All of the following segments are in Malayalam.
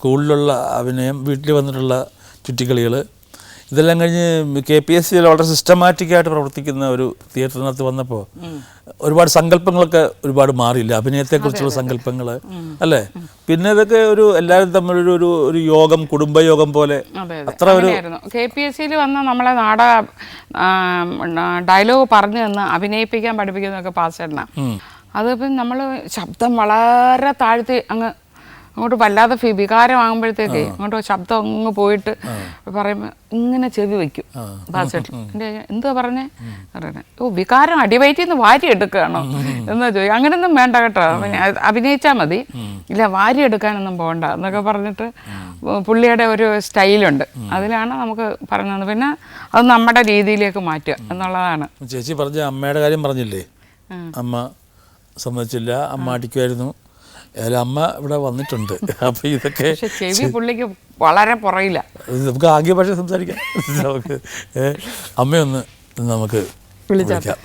സ്കൂളിലുള്ള അഭിനയം, വീട്ടിൽ വന്നിട്ടുള്ള ചുറ്റിക്കളികൾ, ഇതെല്ലാം കഴിഞ്ഞ് KPSC വളരെ സിസ്റ്റമാറ്റിക്കായിട്ട് പ്രവർത്തിക്കുന്ന ഒരു തിയേറ്ററിനകത്ത് വന്നപ്പോൾ ഒരുപാട് സങ്കല്പങ്ങളൊക്കെ ഒരുപാട് മാറിയില്ല, അഭിനയത്തെക്കുറിച്ചുള്ള സങ്കല്പങ്ങൾ അല്ലേ? പിന്നെ ഇതൊക്കെ ഒരു എല്ലാവരും തമ്മിലൊരു ഒരു യോഗം, കുടുംബയോഗം പോലെ അത്ര ഒരു KPSC വന്ന നമ്മളെ ഡയലോഗ് പറഞ്ഞു തന്ന് അഭിനയിപ്പിക്കാൻ പഠിപ്പിക്കുന്നതൊക്കെ പാസ്സേട്ടനാ. അതിപ്പം നമ്മൾ ശബ്ദം വളരെ താഴ്ത്തി അങ്ങോട്ട് വല്ലാതെ വികാരമാകുമ്പോഴത്തേക്ക് അങ്ങോട്ട് ശബ്ദം അങ്ങ് പോയിട്ട് പറയുമ്പോൾ ഇങ്ങനെ ചെവി വയ്ക്കും പാസ്സേട്ടൻ. എന്തുവാ പറഞ്ഞേ പറയണേ, വികാരം അടിവയറ്റിൽ നിന്ന് വാരി എടുക്കുകയാണോ എന്നാ ചോദിക്കും. അങ്ങനെയൊന്നും വേണ്ട കേട്ടോ, അഭിനയിച്ചാൽ മതി, ഇല്ല വാരി എടുക്കാനൊന്നും പോകണ്ട എന്നൊക്കെ പറഞ്ഞിട്ട് പുള്ളിയുടെ ഒരു സ്റ്റൈലുണ്ട്, അതിലാണ് നമുക്ക് പറഞ്ഞത്. പിന്നെ അത് നമ്മുടെ രീതിയിലേക്ക് മാറ്റുക എന്നുള്ളതാണ്. ചേച്ചി പറഞ്ഞ അമ്മയുടെ കാര്യം പറഞ്ഞില്ലേ, അമ്മ സമ്മതിച്ചില്ല, അമ്മ അടിക്കുമായിരുന്നു. അമ്മ ഇവിടെ വന്നിട്ടുണ്ട്. അപ്പൊ ഇതൊക്കെ ചെവി പുള്ളിക്ക് വളരെ പുറയില്ല. നമുക്ക് ആംഗ്യ ഭാഷ സംസാരിക്കാം. നമുക്ക് അമ്മയൊന്ന് നമുക്ക് വിളിക്കാം.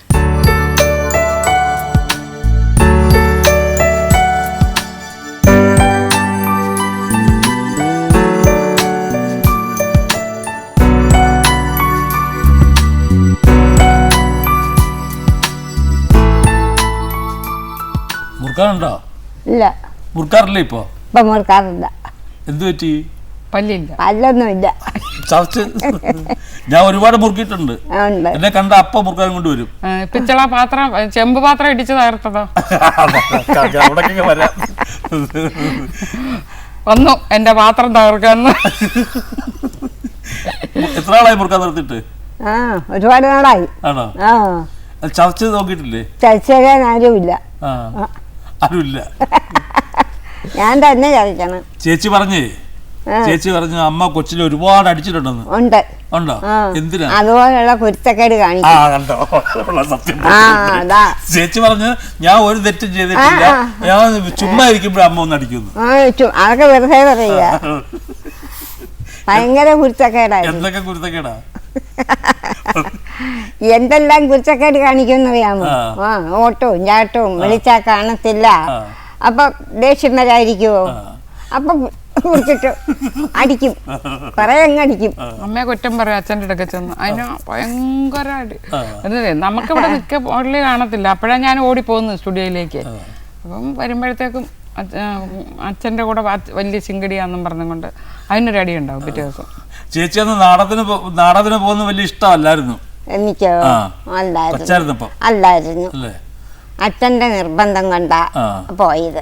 മുറുക്കാറുണ്ടോ? ഇല്ല, മുറുക്കാറില്ല. ഇപ്പൊ മുറുക്കാറില്ല. എന്ത് പറ്റി? പല്ലില്ല, പല്ലൊന്നുമില്ല. ചവച്ച് ഞാൻ ഒരുപാട് മുറുക്കിയിട്ടുണ്ട്. എന്നെ കണ്ട അപ്പ മുറുക്കാൻ കൊണ്ടുവരും. പിച്ചള പാത്രം, ചെമ്പ് പാത്രം ഇടിച്ച് തകർത്തതോ അവിടേക്കൊക്കെ വരാം. വന്നു എന്റെ പാത്രം തകർക്കാന്ന്. എത്ര നാളായി മുറുക്കാൻ നിർത്തിയിട്ട്? ഒരുപാട് നാളായി. ആണോ? ചവച്ച് നോക്കിയിട്ടില്ലേ? ചവച്ചാൻ ആരുമില്ല. ആരുമില്ല, ഞാൻ തന്നെ ചവയ്ക്കണം. ചേച്ചി പറഞ്ഞു അമ്മ കൊച്ചിൽ ഒരുപാട് അടിച്ചിട്ടുണ്ടെന്ന്. ഉണ്ട്. ഉണ്ടോ? എന്തിനാ? അതുപോലുള്ള കുരുത്തക്കേട് കാണിക്കും. ചേച്ചി പറഞ്ഞു ഞാൻ ഒരു തെറ്റും ചെയ്തിട്ടില്ല, ഞാൻ ചുമ്മാ ഇരിക്കുമ്പോഴേ അമ്മ ഒന്ന് അടിക്കുന്നു. അതൊക്കെ വെറുതെ പറയുക. ഭയങ്കര കുരുത്തക്കേടായി. എന്തൊക്കെ കുരുത്തക്കേടാ? എന്തെല്ലാം കുരുത്തക്കേട് കാണിക്കുമെന്ന് അറിയാമോ? ഓട്ടവും ചാട്ടവും, വിളിച്ചാ കാണത്തില്ല, അപ്പൊ ദേഷ്യം വരായിരിക്കുവോ, അപ്പൊ കുറിച്ചിട്ട് അടിക്കും, കുറെ അങ്ങ് അടിക്കും. അമ്മയെ കുറ്റം പറയും അച്ഛൻ്റെ അടുക്ക ചെന്ന്, അതിന് ഭയങ്കര അടി. നമുക്കിവിടെ മിക്ക ഓടലി കാണത്തില്ല, അപ്പോഴാണ് ഞാൻ ഓടിപ്പോകുന്നു സ്റ്റുഡിയോയിലേക്ക്. അപ്പം വരുമ്പോഴത്തേക്കും അച്ഛൻ്റെ കൂടെ വലിയ ചിങ്കടിയാന്നും പറഞ്ഞുകൊണ്ട് അതിനൊരു അടി ഉണ്ടാവും പിറ്റേ ദിവസം. ചേച്ചി അന്ന് നാടകത്തിന് പോകുന്ന വലിയ ഇഷ്ടമല്ലായിരുന്നു. എനിക്കോ? അല്ലായിരുന്നു. അച്ഛന്റെ നിർബന്ധം കൊണ്ടാ പോയത്.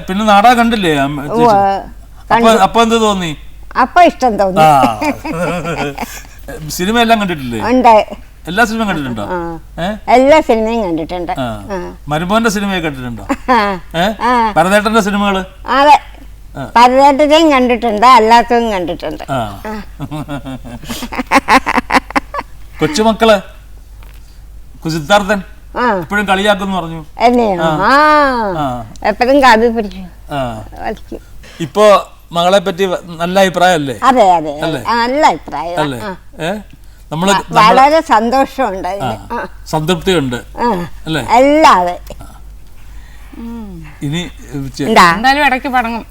പിന്നെ നാടകം കണ്ടില്ലേ? അപ്പൊ എന്ത് തോന്നി? അപ്പൊ ഇഷ്ടം തോന്നി. സിനിമ എല്ലാം കണ്ടിട്ടില്ലേ? ഉണ്ട്. എല്ലാ സിനിമയും കണ്ടിട്ടുണ്ടോ? എല്ലാ സിനിമയും കണ്ടിട്ടുണ്ട്. മരുമോന്റെ സിനിമയൊക്കെ കണ്ടിട്ടുണ്ടോ? പരദേട്ടന്റെ സിനിമകള്? അതെ, പരദേട്ടത്തെയും കണ്ടിട്ടുണ്ട്, അല്ലാത്തതും കണ്ടിട്ടുണ്ട്. കൊച്ചുമക്കള് സിദ്ധാർത്ഥൻ എപ്പോഴും കളിയാക്കുന്നു പറഞ്ഞു. എപ്പോഴും കാതി പിടിച്ചു. ഇപ്പൊ മകളെ പറ്റി നല്ല അഭിപ്രായമല്ലേ? അതെ അതെ, നല്ല അഭിപ്രായം. നമ്മള് വളരെ സന്തോഷമുണ്ട്, സംതൃപ്തിയുണ്ട് അല്ലേ? അല്ലാതെ ഇനി എന്തായാലും ഇടയ്ക്ക് പടങ്ങും.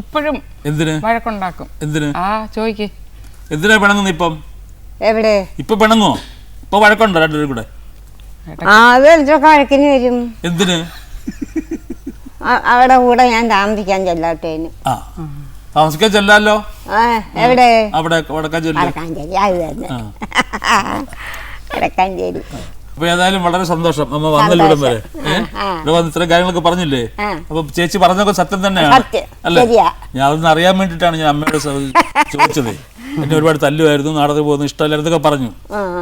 ഇപ്പോഴും എന്തിന് വഴക്കുണ്ടാക്കും? എന്തിന് ചോദിക്ക്. എന്തിനാ പിണങ്ങുന്നു ഇപ്പം? എവിടെ ഇപ്പൊ പിണങ്ങോ? ഇപ്പൊ വഴക്കുണ്ടോ രണ്ടുപേരും കൂടെ? വഴക്കിന് വരും. എന്തിന്? അവിടെ കൂടെ ഞാൻ താമസിക്കാൻ ചെല്ലാത്തേന്. താമസിക്കാൻ ചെല്ലാലോ? എവിടെ? അവിടെ വടക്കാഞ്ചേരി. അത് തന്നെ, വടക്കാഞ്ചേരി. അപ്പൊ ഏതായാലും വളരെ സന്തോഷം അമ്മ വന്നല്ലോ ഇവിടം വരെ. ഇവിടെ വന്ന് ഇത്ര കാര്യങ്ങളൊക്കെ പറഞ്ഞില്ലേ? അപ്പൊ ചേച്ചി പറഞ്ഞൊക്കെ സത്യം തന്നെയാണ് അല്ലേ? ഞാൻ അതൊന്ന് അറിയാൻ വേണ്ടിയിട്ടാണ് ഞാൻ അമ്മയോട് ചോദിച്ചത്. എന്നെ ഒരുപാട് തല്ലുമായിരുന്നു, നാടകത്തിൽ പോകുന്ന ഇഷ്ടമല്ലായിരുന്നൊക്കെ പറഞ്ഞു.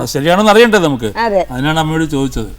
അത് ശരിയാണോന്ന് അറിയണ്ടേ നമുക്ക്? അതിനാണ് അമ്മയോട് ചോദിച്ചത്.